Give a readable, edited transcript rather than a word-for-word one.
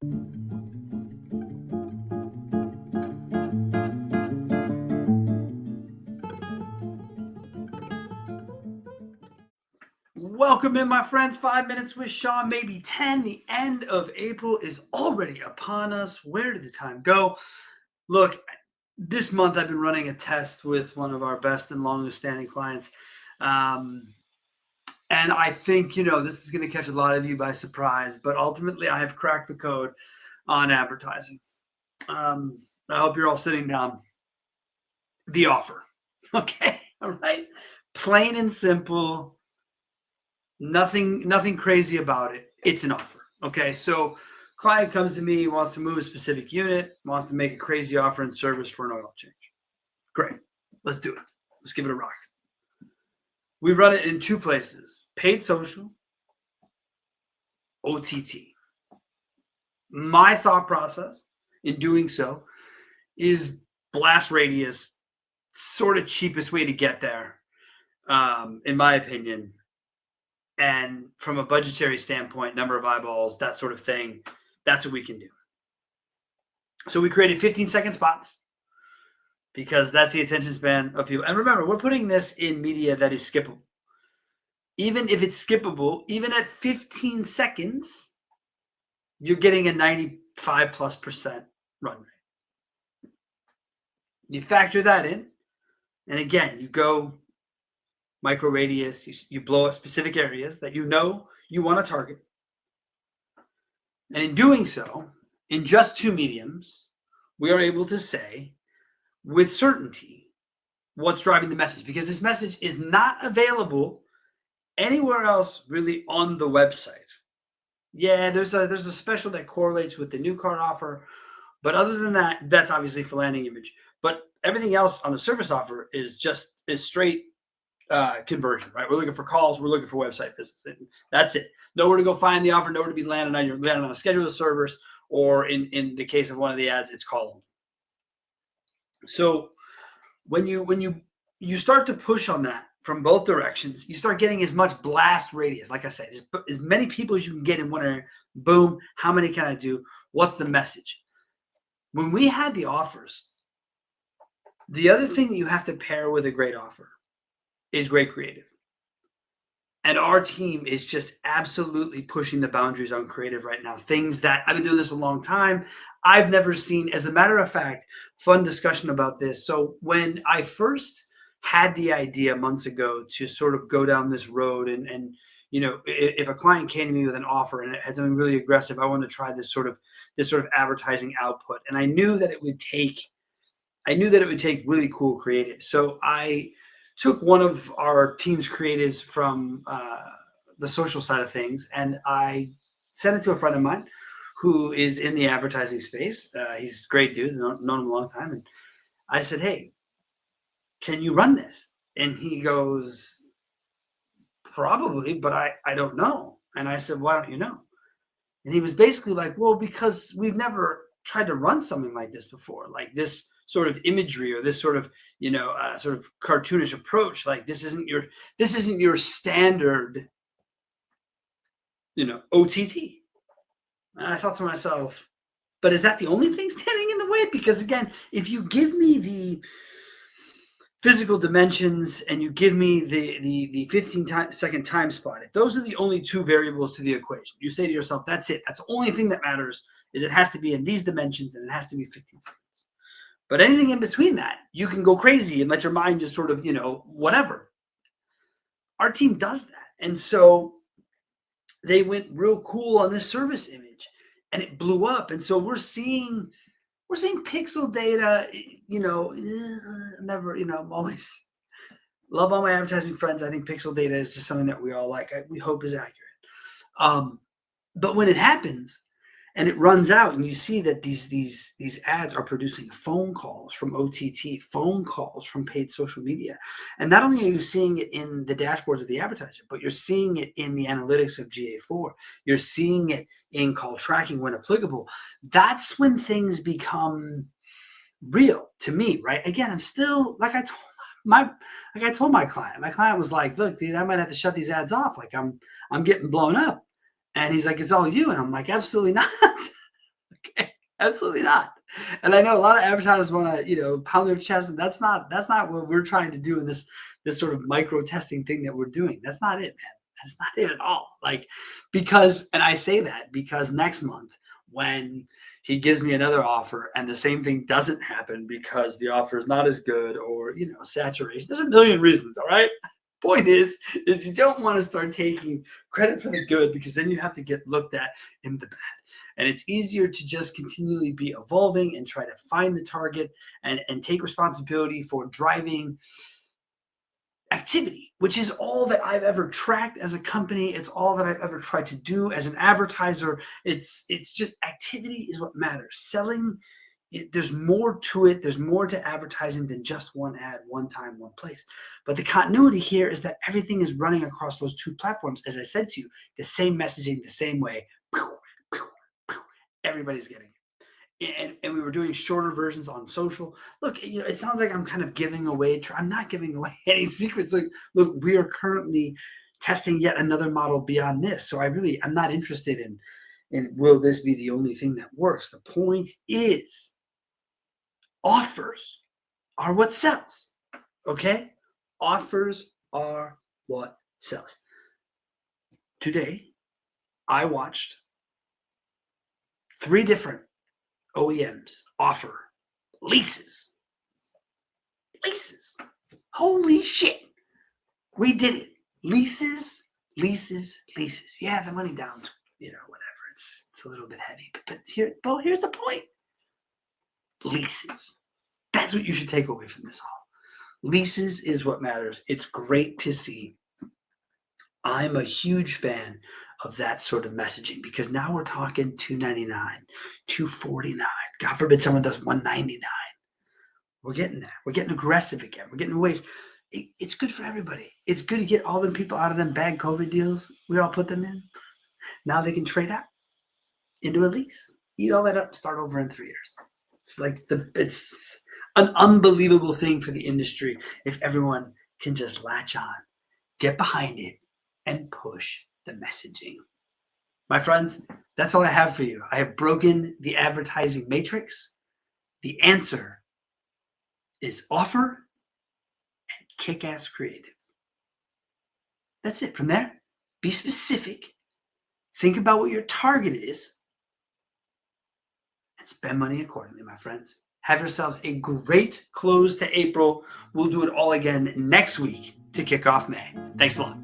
Welcome in, my friends. 5 minutes with Sean, maybe 10. The end of April is already upon us. Where did the time go? Look, this month I've been running a test with one of our best and longest standing clients. Um, and I think, this is going to catch a lot of you by surprise, but ultimately I have cracked the code on advertising. Um, I hope you're all sitting down. The offer. Okay. All right. Plain and simple. Nothing crazy about it. It's an offer. Okay. So client comes to me, wants to move a specific unit, wants to make a crazy offer in service for an oil change. Great. Let's do it. Let's give it a rock. We run it in two places: paid social, OTT. My thought process in doing so is blast radius, sort of cheapest way to get there, in my opinion. And from a budgetary standpoint, number of eyeballs, that sort of thing, that's what we can do. So we created 15-second spots because that's the attention span of people. And remember, we're putting this in media that is skippable. Even if it's skippable, even at 15 seconds, you're getting a 95+% run rate. You factor that in, and again, you go micro radius, you blow up specific areas that you want to target. And in doing so, in just two mediums, we are able to say with certainty what's driving the message, because this message is not available anywhere else really on the website. Yeah, there's a special that correlates with the new car offer, but other than that, that's obviously for landing image. But everything else on the service offer is straight conversion, right? We're looking for calls, we're looking for website visits. That's it. Nowhere to go find the offer, nowhere to be landing on. You're landing on a schedule of service, or in the case of one of the ads, it's call. So when you start to push on that from both directions, you start getting as much blast radius. Like I said, just as many people as you can get in one area. Boom. How many can I do? What's the message? When we had the offers, the other thing that you have to pair with a great offer is great creative. And our team is just absolutely pushing the boundaries on creative right now. Things that I've been doing this a long time. I've never seen, as a matter of fact, fun discussion about this. So when I first had the idea months ago to sort of go down this road and if a client came to me with an offer and it had something really aggressive, I wanted to try this sort of advertising output. And I knew that it would take really cool creative. So I took one of our team's creatives from the social side of things, and I sent it to a friend of mine who is in the advertising space. He's a great dude, known him a long time. And I said, hey, can you run this? And he goes, probably, but I don't know. And I said, why don't you know? And he was basically like, well, because we've never tried to run something like this before, like this sort of imagery or this sort of sort of cartoonish approach. Like this isn't your standard OTT. And I thought to myself, but is that the only thing standing in the way? Because again, if you give me the physical dimensions and you give me the 15-second time spot, if those are the only two variables to the equation, you say to yourself, that's it. That's the only thing that matters, is it has to be in these dimensions and it has to be 15 seconds. But anything in between that, you can go crazy and let your mind just sort of, whatever. Our team does that. And so they went real cool on this service image and it blew up. And so we're seeing pixel data, I'm always love all my advertising friends. I think pixel data is just something that we all like. We hope is accurate. But when it happens, and it runs out, and you see that these ads are producing phone calls from OTT, phone calls from paid social media. And not only are you seeing it in the dashboards of the advertiser, but you're seeing it in the analytics of GA4. You're seeing it in call tracking when applicable. That's when things become real to me, right? Again, I'm still, like I told my client. My client was like, look, dude, I might have to shut these ads off. Like I'm getting blown up. And he's like, it's all you. And I'm like, absolutely not. Absolutely not. And I know a lot of advertisers want to, pound their chest, and that's not what we're trying to do in this sort of micro testing thing that we're doing. That's not it, man. That's not it at all. Like, because, and I say that because next month when he gives me another offer and the same thing doesn't happen because the offer is not as good, or saturation. There's a million reasons, all right? Point is you don't want to start taking credit for the good, because then you have to get looked at in the bad. And it's easier to just continually be evolving and try to find the target and take responsibility for driving activity, which is all that I've ever tracked as a company. It's all that I've ever tried to do as an advertiser. It's just activity is what matters. Selling, there's more to it. There's more to advertising than just one ad, one time, one place. But the continuity here is that everything is running across those two platforms. As I said to you, the same messaging, the same way. Everybody's getting it. And we were doing shorter versions on social. Look, it sounds like I'm kind of giving away. I'm not giving away any secrets. Like, look, we are currently testing yet another model beyond this. So I'm not interested in will this be the only thing that works. The point is, offers are what sells. Okay? Offers are what sells. Today, I watched 3 different OEMs offer leases. Leases. Holy shit. We did it. Leases. Yeah, the money down's, whatever. It's a little bit heavy. But here's the point. Leases. That's what you should take away from this all. Leases is what matters. It's great to see. I'm a huge fan of that sort of messaging, because now we're talking $299, $249. God forbid someone does $199. We're getting there. We're getting aggressive again. We're getting ways. It's good for everybody. It's good to get all them people out of them bad COVID deals we all put them in. Now they can trade out into a lease, eat all that up, start over in 3 years. It's an unbelievable thing for the industry if everyone can just latch on, get behind it, and push the messaging. My friends, that's all I have for you. I have broken the advertising matrix. The answer is offer and kick-ass creative. That's it. From there, be specific. Think about what your target is and spend money accordingly, my friends. Have yourselves a great close to April. We'll do it all again next week to kick off May. Thanks a lot.